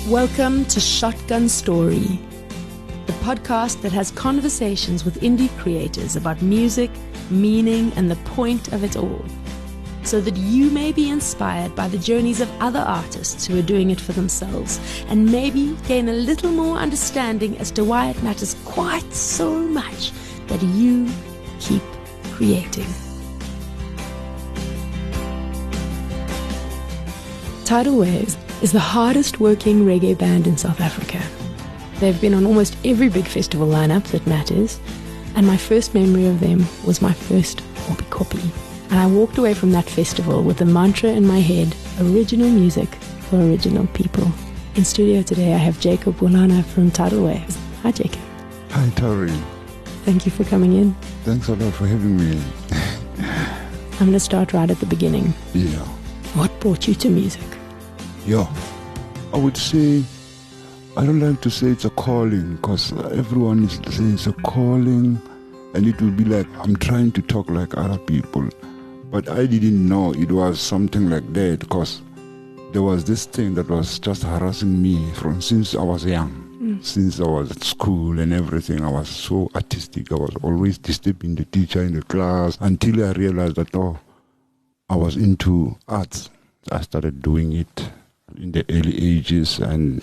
Welcome to Shotgun Story, the podcast that has conversations with indie creators about music, meaning, and the point of it all, so that you may be inspired by the journeys of other artists who are doing it for themselves, and maybe gain a little more understanding as to why it matters quite so much that you keep creating. Tidal Waves is the hardest working reggae band in South Africa. They've been on almost every big festival lineup that matters, and my first memory of them was my first copy. And I walked away from that festival with the mantra in my head: original music for original people. In studio today I have Jacob Wulana from Tidal Waves. Hi Jacob. Hi Tori. Thank you for coming in. Thanks a lot for having me. I'm going to start right at the beginning. Yeah. What brought you to music? Yeah. I would say, I don't like to say it's a calling, because everyone is saying it's a calling, and it will be like I'm trying to talk like other people. But I didn't know it was something like that, because there was this thing that was just harassing me since I was young. Since I was at school and everything, I was so artistic. I was always disturbing the teacher in the class until I realized that, I was into arts. I started doing it in the early ages, and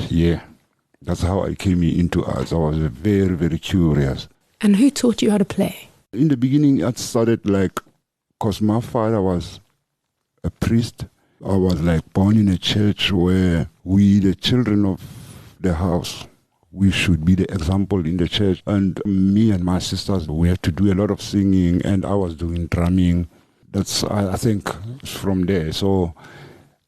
that's how I came into arts. I was very, very curious. And who taught you how to play? In the beginning, it started because my father was a priest. I was born in a church where we, the children of the house, we should be the example in the church. And me and my sisters, we had to do a lot of singing, and I was doing drumming. That's, I think, from there. So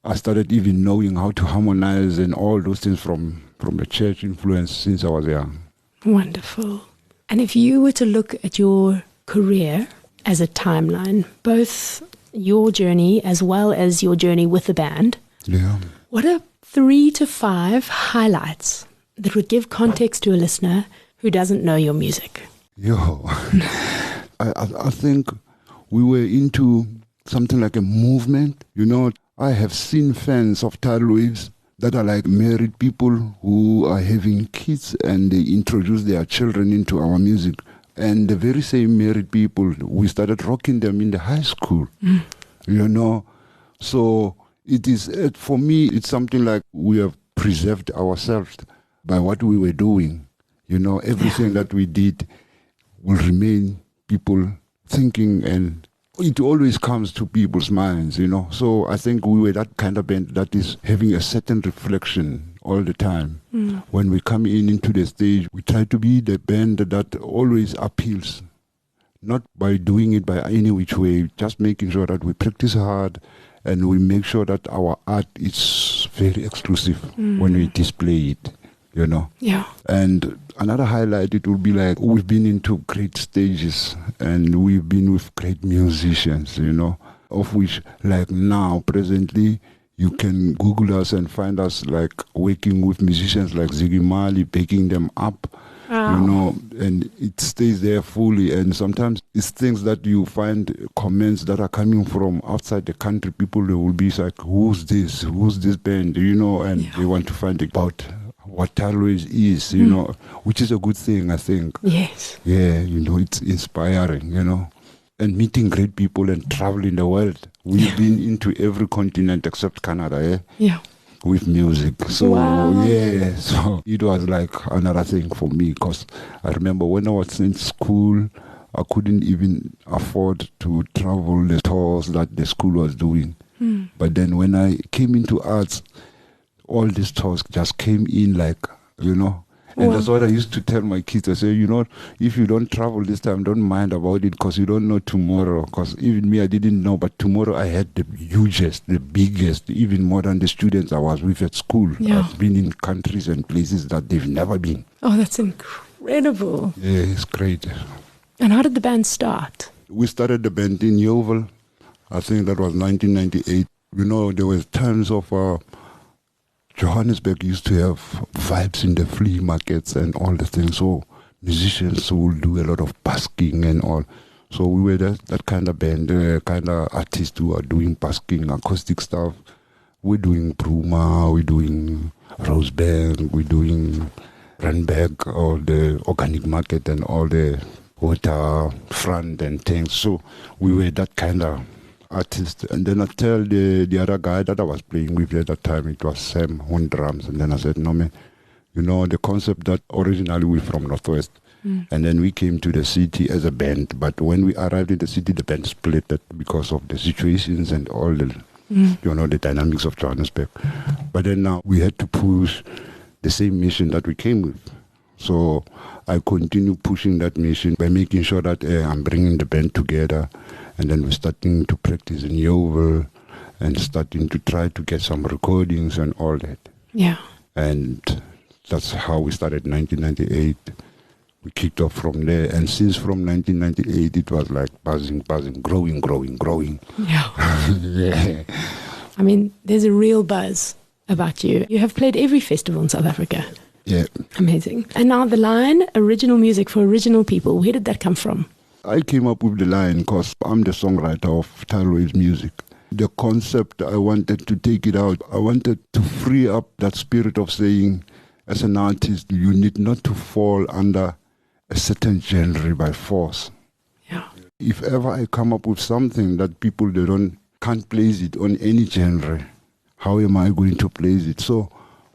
I started even knowing how to harmonize and all those things from the church influence since I was young. Wonderful. And if you were to look at your career as a timeline, both your journey as well as your journey with the band, what are 3 to 5 highlights that would give context to a listener who doesn't know your music? I think we were into something like a movement. I have seen fans of Tidal Waves that are married people who are having kids, and they introduce their children into our music. And the very same married people, we started rocking them in the high school. So it is, for me, it's something like we have preserved ourselves by what we were doing. Everything that we did will remain people thinking, and it always comes to people's minds, So I think we were that kind of band that is having a certain reflection all the time. When we come into the stage, we try to be the band that always appeals, not by doing it by any which way, just making sure that we practice hard and we make sure that our art is very exclusive when we display it. Yeah. And another highlight, it will be we've been into great stages and we've been with great musicians, of which now, presently, you can Google us and find us working with musicians like Ziggy Marley, backing them up, and it stays there fully. And sometimes it's things that you find comments that are coming from outside the country. People, they will be who's this band, and they want to find about what Tidal Waves is, which is a good thing, I think. Yes. Yeah, it's inspiring, and meeting great people and traveling the world. We've been into every continent except Canada, with music. So, so it was another thing for me, because I remember when I was in school, I couldn't even afford to travel the tours that the school was doing. But then when I came into arts, all these tours just came in and that's what I used to tell my kids. I say, if you don't travel this time, don't mind about it, because you don't know tomorrow. Because even me, I didn't know, but tomorrow I had the hugest, the biggest, even more than the students I was with at school. I've been in countries and places that they've never been. Oh, that's incredible. Yeah, it's great. And how did the band start? We started the band in Yeovil. I think that was 1998. There was times of Johannesburg used to have vibes in the flea markets and all the things. So musicians will do a lot of busking and all. So we were that kind of band, kind of artists who are doing busking, acoustic stuff. We're doing Bruma, we're doing Rosebank, we're doing Randburg, all the organic market and all the waterfront and things. So we were that kind of artist. And then I tell the other guy that I was playing with at that time, it was Sam on drums. And then I said, no man, you know, the concept that originally we're from Northwest. And then we came to the city as a band. But when we arrived in the city, the band split because of the situations and all the, you know, the dynamics of Johannesburg. But then now we had to push the same mission that we came with. So I continue pushing that mission by making sure that I'm bringing the band together. And then we're starting to practice in Yeovil and starting to try to get some recordings and all that. Yeah. And that's how we started 1998. We kicked off from there. And since from 1998, it was like buzzing, growing. Yeah. Yeah. I mean, there's a real buzz about you. You have played every festival in South Africa. Yeah. Amazing. And now the line, original music for original people, where did that come from? I came up with the line because I'm the songwriter of Tidal Waves music. The concept, I wanted to take it out. I wanted to free up that spirit of saying, as an artist, you need not to fall under a certain genre by force. Yeah. If ever I come up with something that people can't place it on any genre, how am I going to place it? So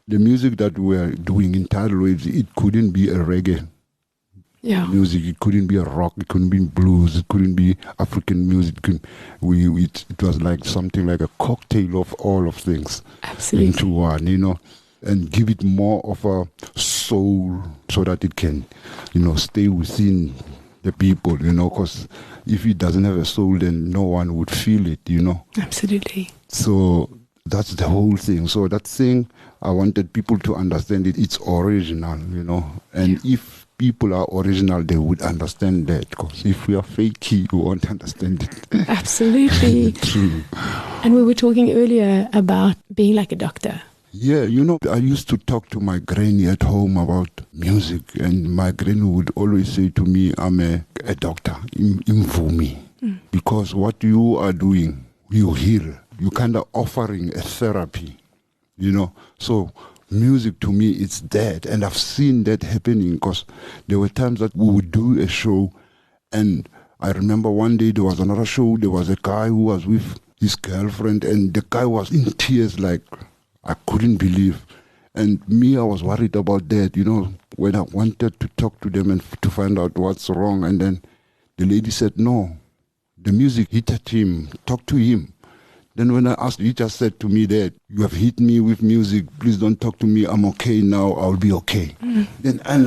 the music that we're doing in Tidal Waves, it couldn't be a reggae music, it couldn't be a rock, it couldn't be blues, it couldn't be African music. It was like something like a cocktail of all of things. Absolutely. Into one, you know, and give it more of a soul so that it can, you know, stay within the people, you know, because if it doesn't have a soul, then no one would feel it, you know. Absolutely. So that's the whole thing. So that thing, I wanted people to understand it. It's original, you know. And if people are original, they would understand that. Because if we are fakey, we won't understand it. Absolutely. True. And we were talking earlier about being like a doctor. Yeah, you know, I used to talk to my granny at home about music. And my granny would always say to me, I'm a doctor, imvumi. Because what you are doing, you heal. You're kind of offering a therapy, you know. So music to me, it's that. And I've seen that happening because there were times that we would do a show. And I remember one day there was another show. There was a guy who was with his girlfriend. And the guy was in tears like I couldn't believe. And me, I was worried about that, you know, when I wanted to talk to them and to find out what's wrong. And then the lady said, no, the music hit at him, talk to him. Then when I asked, he just said to me that, you have hit me with music, please don't talk to me, I'm okay now, I'll be okay. Then, and,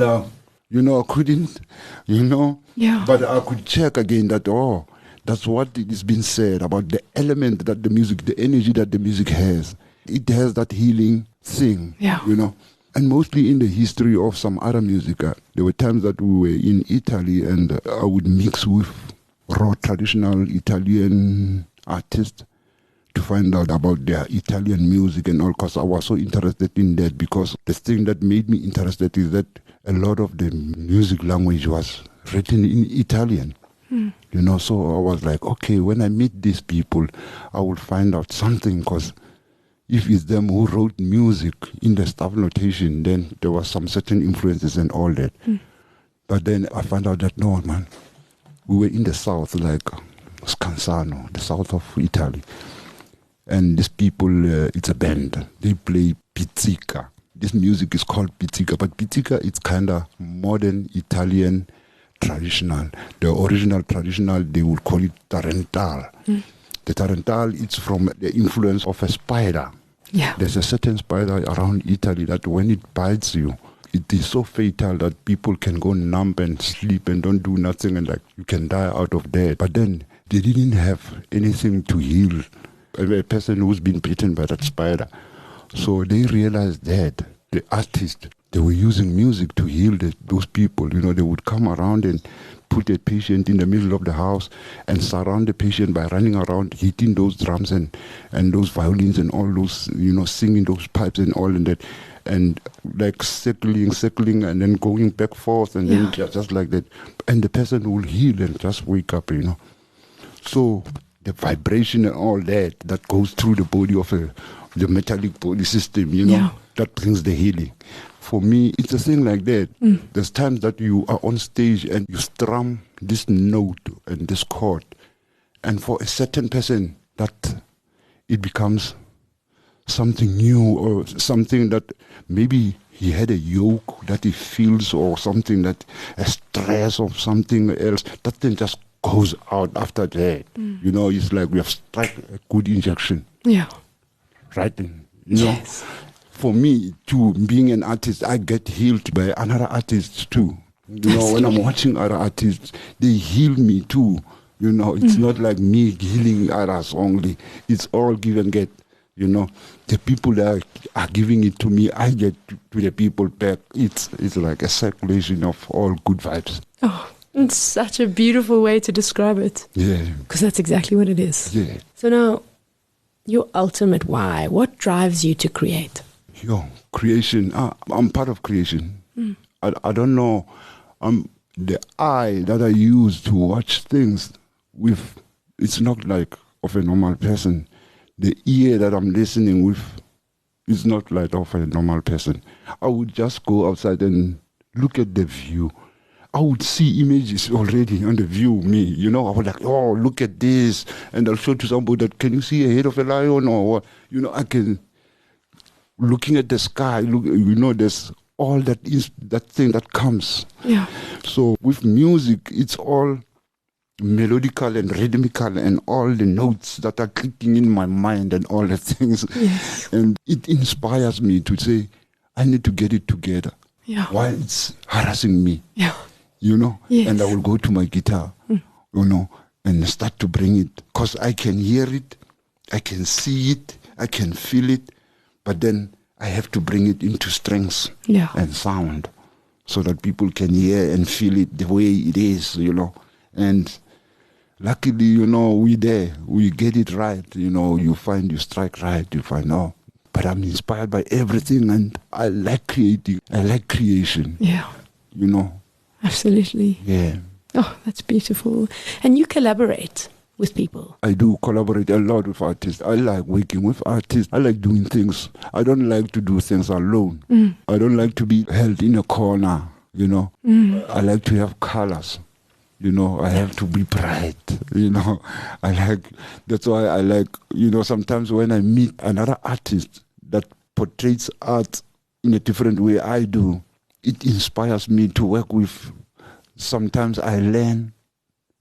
you know, I couldn't, you know, but I could check again that, that's what is being said about the element that the music, the energy that the music has. It has that healing thing, you know. And mostly in the history of some other music, there were times that we were in Italy and I would mix with raw traditional Italian artists to find out about their Italian music and all, because I was so interested in that, because the thing that made me interested is that a lot of the music language was written in Italian. You know, so I was like, okay, when I meet these people, I will find out something, because if it's them who wrote music in the staff notation, then there was some certain influences and all that. But then I found out that, no, man, we were in the south, like Scansano, the south of Italy. And these people, it's a band. They play pizzica. This music is called pizzica. But pizzica, it's kind of modern Italian traditional. The original traditional, they would call it tarantale. The tarantale, it's from the influence of a spider. There's a certain spider around Italy that when it bites you, it is so fatal that people can go numb and sleep and don't do nothing, and like you can die out of that. But then they didn't have anything to heal a person who's been bitten by that spider. So they realized that the artists, they were using music to heal those people. You know, they would come around and put a patient in the middle of the house and surround the patient by running around, hitting those drums and those violins and all those, you know, singing those pipes and all and that, and like circling and then going back forth and then just like that. And the person will heal and just wake up, you know. So the vibration and all that goes through the body of the metallic body system, you know. that brings the healing. For me, it's a thing like that. There's times that you are on stage and you strum this note and this chord, and for a certain person, that it becomes something new, or something that maybe he had a yoke that he feels, or something that a stress or something else, that thing just goes out after that. You know, it's like we have struck a good injection. Yeah. Right? You know, Yes. For me too, being an artist, I get healed by another artist too. You know, when I'm watching other artists, they heal me too. You know, it's not like me healing others only. It's all give and get. You know, the people that are giving it to me, I get to the people back. It's like a circulation of all good vibes. Oh, it's such a beautiful way to describe it. Yeah. Because that's exactly what it is. Yeah. So now, your ultimate why, what drives you to create? Creation. I'm part of creation. I don't know. The eye that I use to watch things with, it's not like of a normal person. The ear that I'm listening with is not like of a normal person. I would just go outside and look at the view. I would see images already on the view, me. You know, I was like, oh, look at this. And I'll show to somebody that, can you see a head of a lion or what? You know, I can, looking at the sky, look, you know, there's all that is that thing that comes. Yeah. So with music, it's all melodical and rhythmical and all the notes that are clicking in my mind and all the things. Yes. And it inspires me to say, I need to get it together. Yeah. While it's harassing me. Yeah. You know, Yes. and I will go to my guitar, you know, and start to bring it. Because I can hear it, I can see it, I can feel it, but then I have to bring it into strengths and sound so that people can hear and feel it the way it is, you know. And luckily, you know, we get it right, you know, you strike right, you find, oh, but I'm inspired by everything, and I like creating, I like creation. Yeah. You know. Absolutely. Yeah. Oh, that's beautiful. And you collaborate with people. I do collaborate a lot with artists. I like working with artists. I like doing things. I don't like to do things alone. I don't like to be held in a corner, you know. I like to have colors. You know, I have to be bright, you know. That's why I like, you know, sometimes when I meet another artist that portrays art in a different way I do, it inspires me to work with. Sometimes I learn,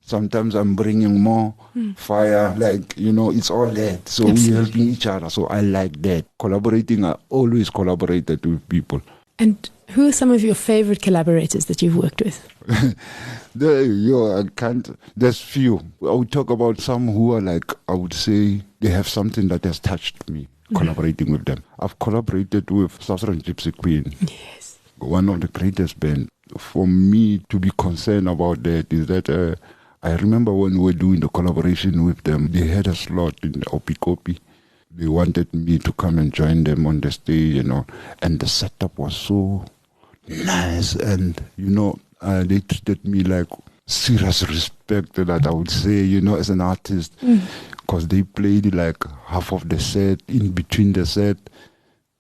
sometimes I'm bringing more fire, like, you know, it's all that. So we're helping each other. So I like that. Collaborating, I always collaborated with people. And who are some of your favorite collaborators that you've worked with? There's few. I would talk about some who are like, I would say they have something that has touched me, collaborating with them. I've collaborated with Southern Gypsy Queen. Yes. One of the greatest bands. For me to be concerned about that is that I remember when we were doing the collaboration with them, they had a slot in the Opikopi. They wanted me to come and join them on the stage, you know, and the setup was so nice, and, you know, they treated me like serious respect that I would say, you know, as an artist, because they played like half of the set, in between the set.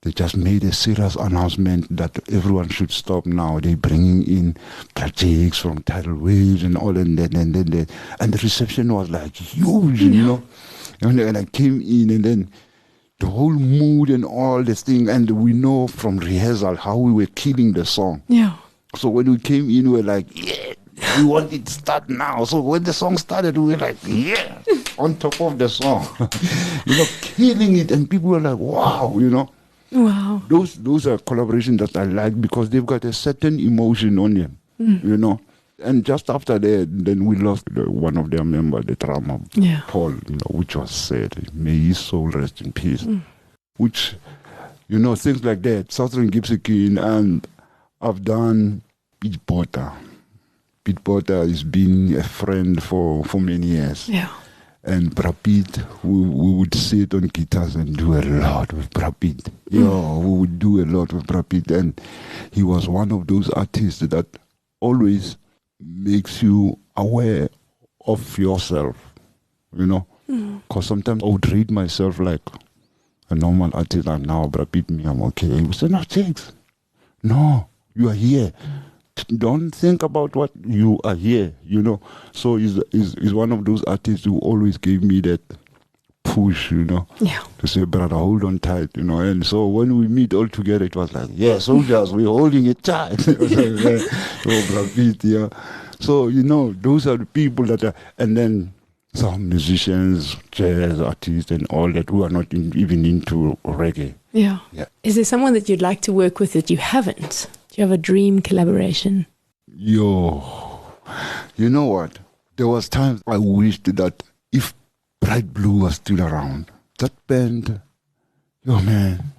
They just made a serious announcement that everyone should stop now. They're bringing in projects from Tidal Waves and all, and the reception was like huge, you know. And I came in, and then the whole mood and all this thing, and we know from rehearsal how we were killing the song. Yeah. So when we came in, we were like, yeah, we want it to start now. So when the song started, we were like, yeah, on top of the song, you know, killing it, and people were like, wow, you know. Wow. Those are collaborations that I like because they've got a certain emotion on them, you know. And just after that, then we lost one of their members, the drummer, Paul, you know, which was sad. May his soul rest in peace. Which, you know, things like that. Southern Gypsy King, and I've done Piet. Piet has been a friend for many years. Yeah. And Piet, we would sit on guitars and do a lot with Piet. We would do a lot with Piet. And he was one of those artists that always makes you aware of yourself, you know. Because sometimes I would read myself like, a normal artist, and now, but beat me, I'm okay. He said, no, Zakes. No, you are here. Don't think about what you are here, you know. So he's one of those artists who always gave me that push, you know, to say, brother, hold on tight, you know. And so when we meet all together, it was like, yeah, soldiers, we're holding it tight. It was like, oh, brother Piet, yeah. So, you know, those are the people that are, and then some musicians, jazz artists and all that who are not even into reggae. Yeah. Is there someone that you'd like to work with that you haven't? Do you have a dream collaboration? Yo, you know what? There was times I wished that if Bright Blue was still around, that band, yo man,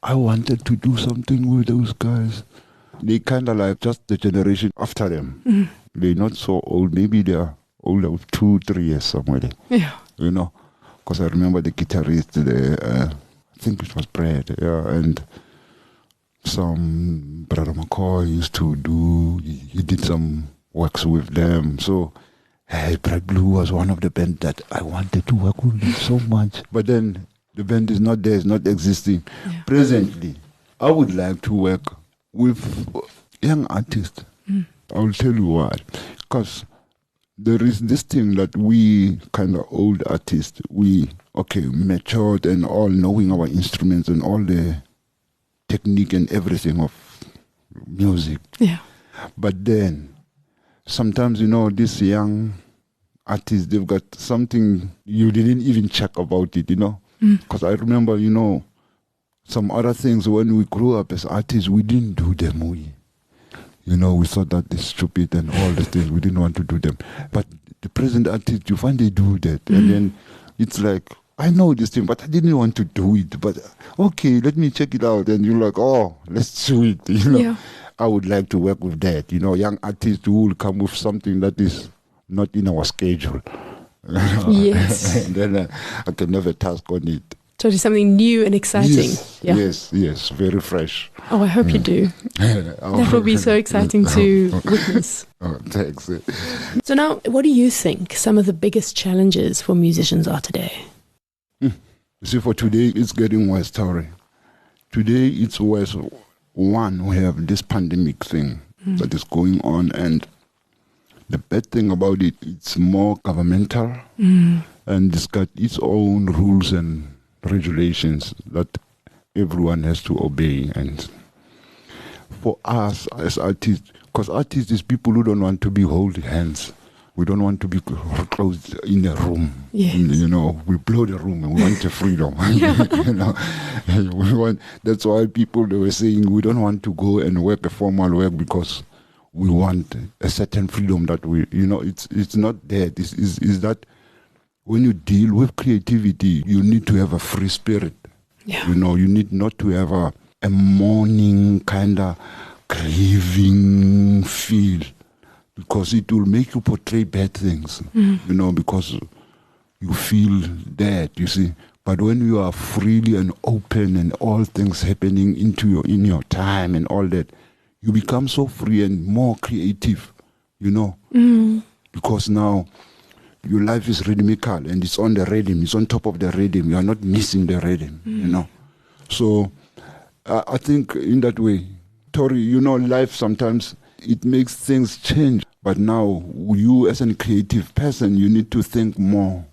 I wanted to do something with those guys. They kind of like just the generation after them. Mm-hmm. They're not so old. Maybe they're older, 2-3 years somewhere there. Yeah. You know, because I remember the guitarist, I think it was Brad, and some Brother McCoy used to do, he did some works with them. So, Bright Blue was one of the bands that I wanted to work with them so much. But then the band is not there, it's not existing. Yeah. Presently, I would like to work with young artists. I'll tell you why. Because there is this thing that we kind of old artists, we, matured and all knowing our instruments and all the technique and everything of music. Yeah. But then, sometimes, you know, these young artists, they've got something you didn't even check about it, you know. Because I remember, you know, some other things when we grew up as artists, we didn't do them. You know, we thought that it's stupid and all the things. We didn't want to do them. But the present artists, you find they do that. And then it's like, I know this thing, but I didn't want to do it. But, okay, let me check it out. And you're like, oh, let's do it. You know, I would like to work with that. You know, young artists who will come with something that is not in our schedule. Yes. And then I can have a task on it. So it's something new and exciting. Yes, very fresh. Oh, I hope you do. That will be so exciting to witness. Oh, thanks. So now, what do you think some of the biggest challenges for musicians are today? You see, for today, it's getting worse, Tori. Today, it's worse. One, we have this pandemic thing that is going on, and the bad thing about it, it's more governmental, and it's got its own rules and regulations that everyone has to obey. And for us as artists, because artists is people who don't want to be holding hands. We don't want to be closed in a room. Yes. You know, we blow the room and we want the freedom. You know, that's why people, they were saying we don't want to go and work a formal work because we want a certain freedom that we, you know, it's not that. It's that when you deal with creativity, you need to have a free spirit. Yeah. You know, you need not to have a mourning kind of grieving feel, because it will make you portray bad things, you know, because you feel that, you see. But when you are freely and open and all things happening in your time and all that, you become so free and more creative, you know, because now your life is rhythmical and it's on the rhythm, it's on top of the rhythm. You are not missing the rhythm, you know. So I think in that way, Tori, you know, life sometimes it makes things change. But now you as a creative person, you need to think more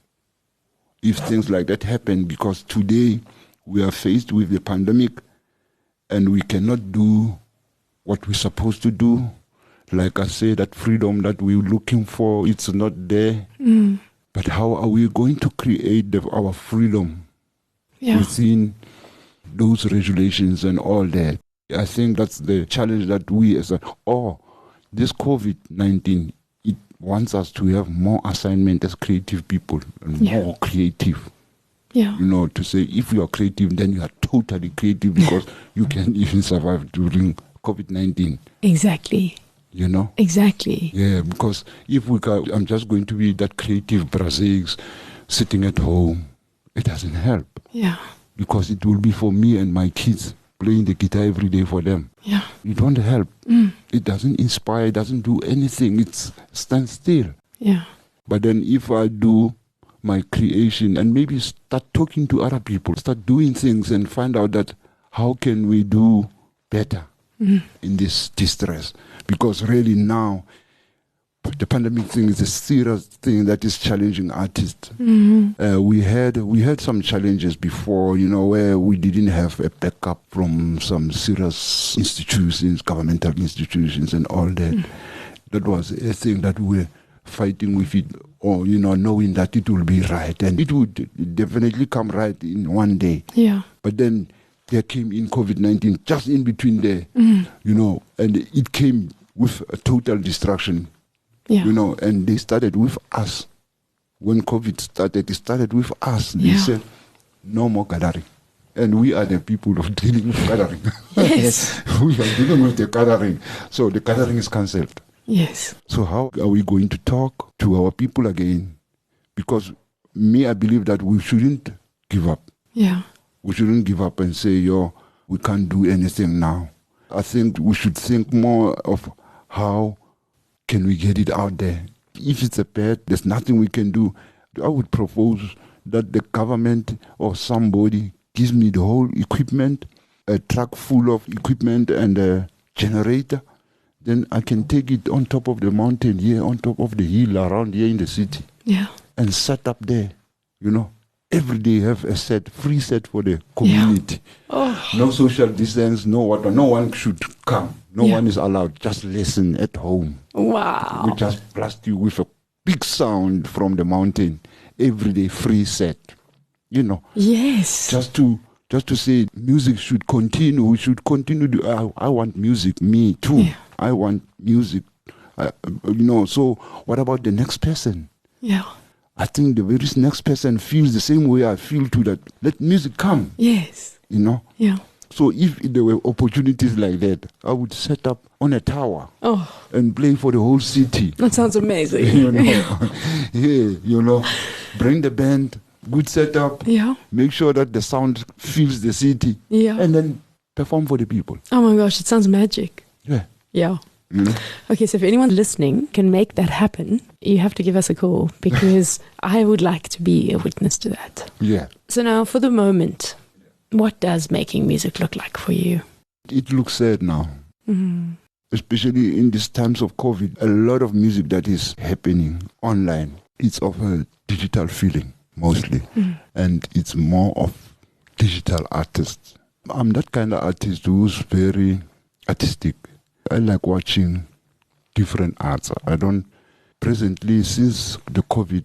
if things like that happen, because today we are faced with the pandemic and we cannot do what we're supposed to do. Like I say, that freedom that we're looking for, it's not there. But how are we going to create our freedom within those regulations and all that? I think that's the challenge that we as this COVID-19, it wants us to have more assignment as creative people and more creative. Yeah. You know, to say if you are creative, then you are totally creative because you can even survive during COVID-19. Exactly. You know? Exactly. Yeah, because if I'm just going to be that creative Brazils sitting at home, it doesn't help. Yeah. Because it will be for me and my kids playing the guitar every day for them. Yeah. It won't help. It doesn't inspire, it doesn't do anything. It stands still. Yeah. But then if I do my creation and maybe start talking to other people, start doing things and find out that how can we do better in this distress? Because really now, the pandemic thing is a serious thing that is challenging artists. We had some challenges before, where we didn't have a backup from some serious institutions, governmental institutions and all that. That was a thing that we were fighting with it, or, knowing that it will be right. And it would definitely come right in one day. Yeah. But then there came in COVID-19 just in between there, and it came with a total destruction. Yeah. And they started with us. When COVID started, it started with us. They said, no more gathering. And we are the people of dealing with gathering. Yes. We are dealing with the gathering. So the gathering is cancelled. Yes. So how are we going to talk to our people again? Because I believe that we shouldn't give up. Yeah. We shouldn't give up and say, we can't do anything now. I think we should think more of how can we get it out there. If it's a bad, there's nothing we can do. I would propose that the government or somebody gives me the whole equipment, a truck full of equipment and a generator. Then I can take it on top of the mountain here, on top of the hill around here in the city. Yeah. And set up there, Every day have a free set for the community. Yeah. No social distance, no water. No one should come. No one is allowed. Just listen at home. Wow. We just blast you with a big sound from the mountain. Every day free set. Yes. Just to say music should continue. We should continue. I want music. Me too. Yeah. I want music. So what about the next person? Yeah. I think the very next person feels the same way I feel to that. Let music come. Yes. Yeah. So if there were opportunities like that, I would set up on a tower and play for the whole city. That sounds amazing. Bring the band, good setup. Yeah. Make sure that the sound fills the city. Yeah. And then perform for the people. Oh my gosh, it sounds magic. Yeah. Yeah. Okay, so if anyone listening can make that happen, you have to give us a call because I would like to be a witness to that. Yeah. So now, for the moment, what does making music look like for you? It looks sad now. Especially in these times of COVID. A lot of music that is happening online, it's of a digital feeling mostly. And it's more of digital artists. I'm that kind of artist who's very artistic. I like watching different arts. Presently, since the COVID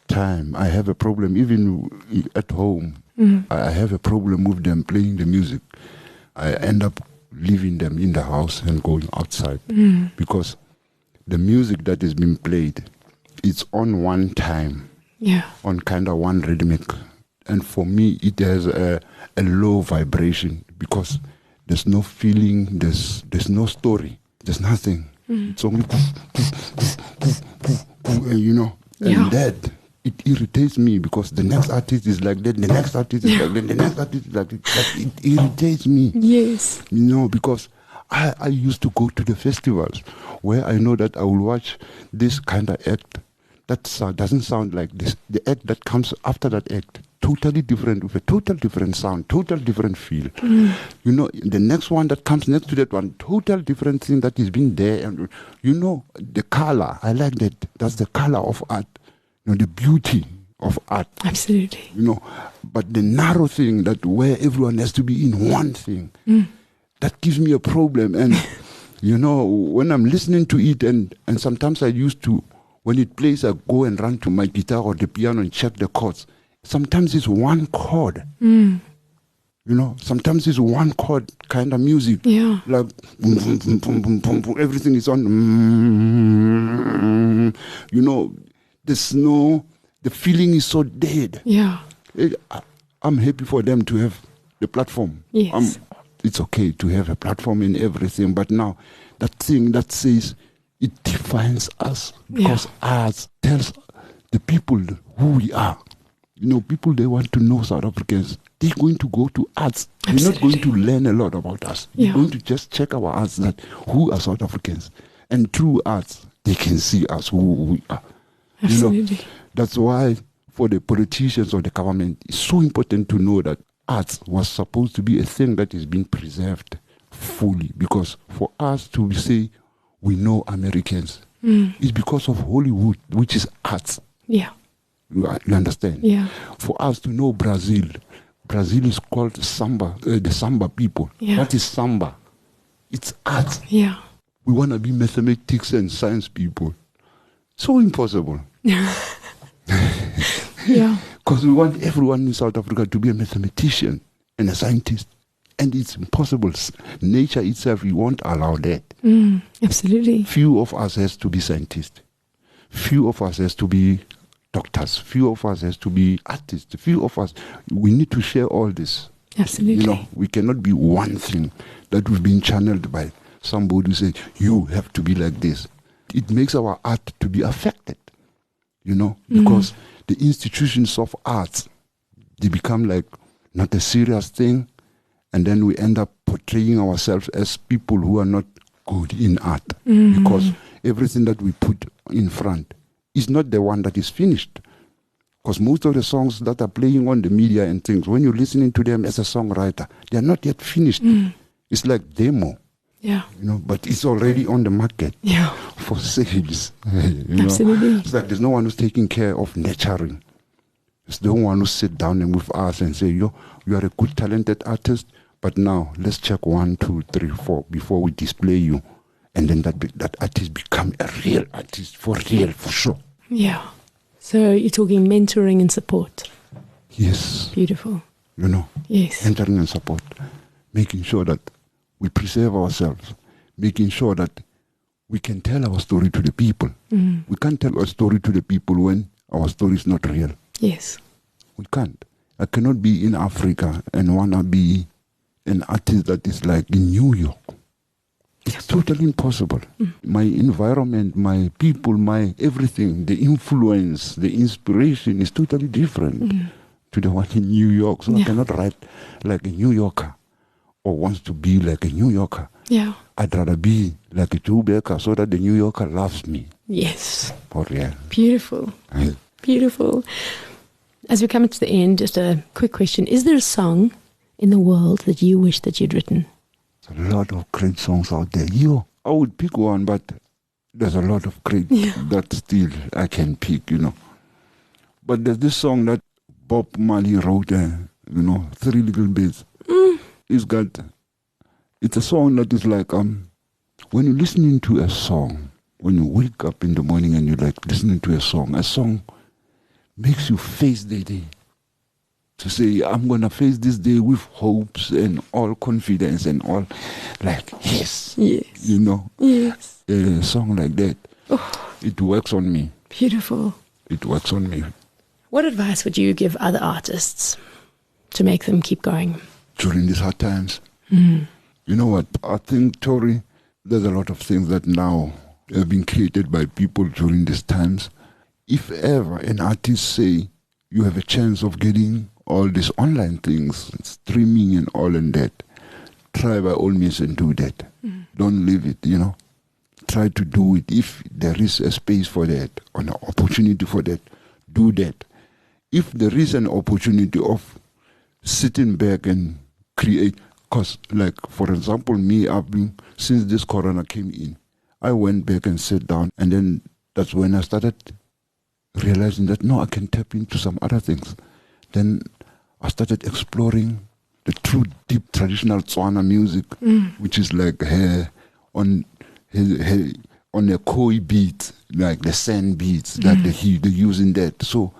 time, I have a problem, even at home. I have a problem with them playing the music. I end up leaving them in the house and going outside because the music that is being played, it's on one time, on kind of one rhythmic. And for me, it has a low vibration because there's no feeling, there's no story, there's nothing. It's only, and that, it irritates me because the next artist is like that, the next artist is like that, the next artist is like that. It irritates me. Yes. Because I used to go to the festivals where I know that I will watch this kind of act that doesn't sound like this. The act that comes after that act, totally different, with a total different sound, total different feel. The next one that comes next to that one, total different thing that is being there. And the color, I like that. That's the color of art. The beauty of art. Absolutely. But the narrow thing that where everyone has to be in one thing, that gives me a problem. And, when I'm listening to it, and sometimes I used to, when it plays, I go and run to my guitar or the piano and check the chords. Sometimes it's one chord. Sometimes it's one chord kind of music. Yeah. Like boom, boom, boom, boom, boom, boom, boom. Everything is on. The feeling is so dead. Yeah. I'm happy for them to have the platform. Yes. It's okay to have a platform and everything, but now that thing that says it defines us because art tells the people who we are. People, they want to know South Africans. They're going to go to arts. Absolutely. They're not going to learn a lot about us. They're going to just check our arts, that who are South Africans. And through arts, they can see us who we are. Absolutely. That's why for the politicians or the government, it's so important to know that arts was supposed to be a thing that is being preserved fully. Because for us to say we know Americans, it's because of Hollywood, which is arts. Yeah. You understand? Yeah. For us to know Brazil is called samba, the samba people. Yeah. What is samba? It's art. Yeah. We want to be mathematics and science people. So impossible. Yeah. Because we want everyone in South Africa to be a mathematician and a scientist. And it's impossible. Nature itself, we won't allow that. Absolutely. Few of us has to be scientists. Few of us has to be doctors. Few of us has to be artists. Few of us, we need to share all this. Absolutely. You know, we cannot be one thing that we've been channeled by somebody who says, you have to be like this. It makes our art to be affected, you know, because the institutions of arts, they become like not a serious thing, and then we end up portraying ourselves as people who are not good in art, because everything that we put in front is not the one that is finished. Because most of the songs that are playing on the media and things, when you're listening to them as a songwriter, they are not yet finished. It's like demo. Yeah. You know, but it's already on the market for sales. You Absolutely. know? It's like there's no one who's taking care of nurturing. There's no one who sit down and with us and say, you are a good, talented artist, but now let's check 1, 2, 3, 4 before we display you. And then that artist become a real artist, for real, for sure. Yeah. So you're talking mentoring and support. Yes. Beautiful. You know. Yes. Mentoring and support. Making sure that we preserve ourselves. Making sure that we can tell our story to the people. We can't tell our story to the people when our story is not real. Yes. We can't. I cannot be in Africa and want to be an artist that is like in New York. It's totally impossible. My environment, my people, my everything, the influence, the inspiration is totally different to the one in New York. So I cannot write like a New Yorker or wants to be like a New Yorker. Yeah. I'd rather be like a Joe Baker so that the New Yorker loves me. Yes. For real. Beautiful. Beautiful. As we come to the end, just a quick question. Is there a song in the world that you wish that you'd written? There's a lot of great songs out there. I would pick one, but there's a lot of great that still I can pick, you know. But there's this song that Bob Marley wrote, 3 Little Bits. It's a song that is like, when you're listening to a song, when you wake up in the morning and you're like listening to a song makes you face the day. To say, I'm going to face this day with hopes and all confidence and all, like, yes. You know, yes. A song like that, it works on me. Beautiful. It works on me. What advice would you give other artists to make them keep going? During these hard times. You know what, I think, Tori, there's a lot of things that now have been created by people during these times. If ever an artist say, you have a chance of getting all these online things, streaming and all and that, try by all means and do that. Don't leave it, you know. Try to do it. If there is a space for that, or an opportunity for that, do that. If there is an opportunity of sitting back and create, because like, for example, me, since this corona came in, I went back and sat down, and then that's when I started realizing that, no, I can tap into some other things. Then I started exploring the true, deep, traditional Tswana music, which is like on a koi beat, like the sand beats, like they use in that. So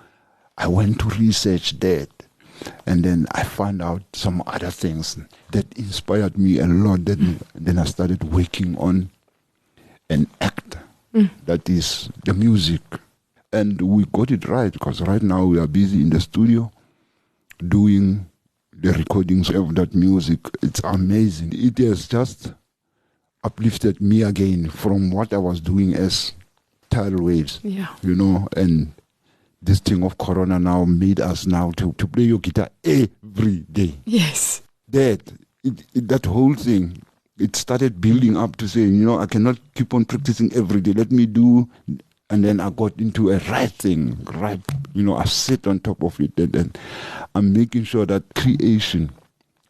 I went to research that, and then I found out some other things that inspired me a lot. Then I started working on an act that is the music. And we got it right, because right now we are busy in the studio doing the recordings of that music. It's amazing. It has just uplifted me again from what I was doing as Tidal Waves. You know, and this thing of Corona now made us now to play your guitar every day. Yes. That whole thing, it started building up to say, you know, I cannot keep on practicing every day. Let me do And then I got into a writing, I sit on top of it, and I'm making sure that creation,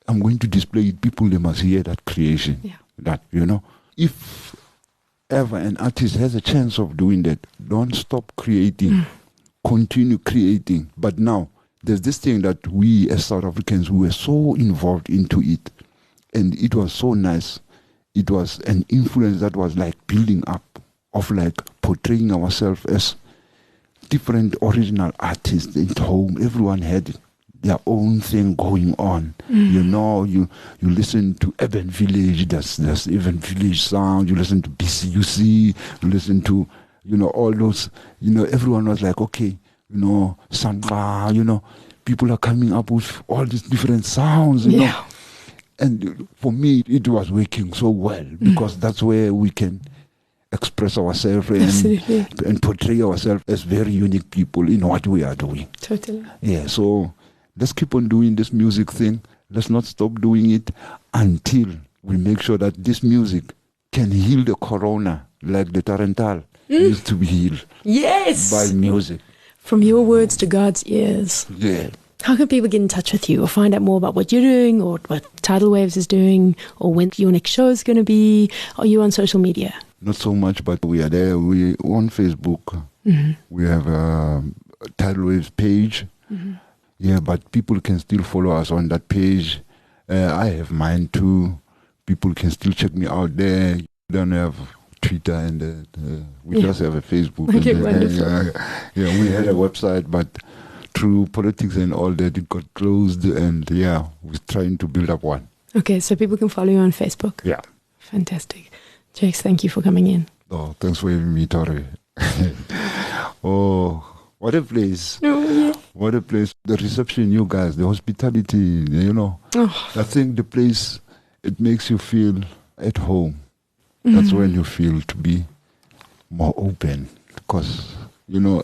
I'm going to display it. People, they must hear that creation. Yeah. That, if ever an artist has a chance of doing that, don't stop creating. Continue creating. But now, there's this thing that we as South Africans, we were so involved into it. And it was so nice. It was an influence that was like building up, of like portraying ourselves as different original artists at home. Everyone had their own thing going on. You listen to Urban Village, that's Urban Village sound. You listen to BCUC, you listen to, all those, everyone was like, okay, Sandra, people are coming up with all these different sounds, you know. And for me, it was working so well because that's where we can express ourselves and portray ourselves as very unique people in what we are doing. Totally. Yeah, so let's keep on doing this music thing. Let's not stop doing it until we make sure that this music can heal the corona like the Tarantal used to be healed. Yes! By music. From your words to God's ears. Yeah. How can people get in touch with you or find out more about what you're doing or what Tidal Waves is doing or when your next show is going to be? Are you on social media? Not so much, but we are there. We're on Facebook. We have a Tidal Waves page. Yeah, but people can still follow us on that page. I have mine too. People can still check me out there. We don't have Twitter and we just have a Facebook. Okay, wonderful. We had a website, but through politics and all that, it got closed, and we're trying to build up one. Okay, so people can follow you on Facebook. Yeah. Fantastic. Jakes, thank you for coming in. Oh, thanks for having me, Tori. Oh, what a place. Oh, yeah. What a place. The reception, you guys, the hospitality, I think the place, it makes you feel at home. That's when you feel to be more open because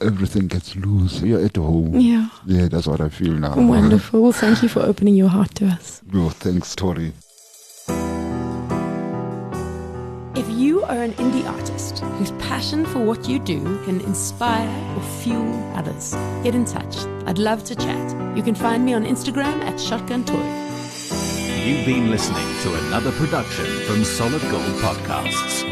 everything gets loose. You're at home. Yeah. Yeah, that's what I feel now. Wonderful. Well, thank you for opening your heart to us. Oh, thanks, Tori. If you are an indie artist whose passion for what you do can inspire or fuel others, get in touch. I'd love to chat. You can find me on Instagram at Shotgun Toy. You've been listening to another production from Solid Gold Podcasts.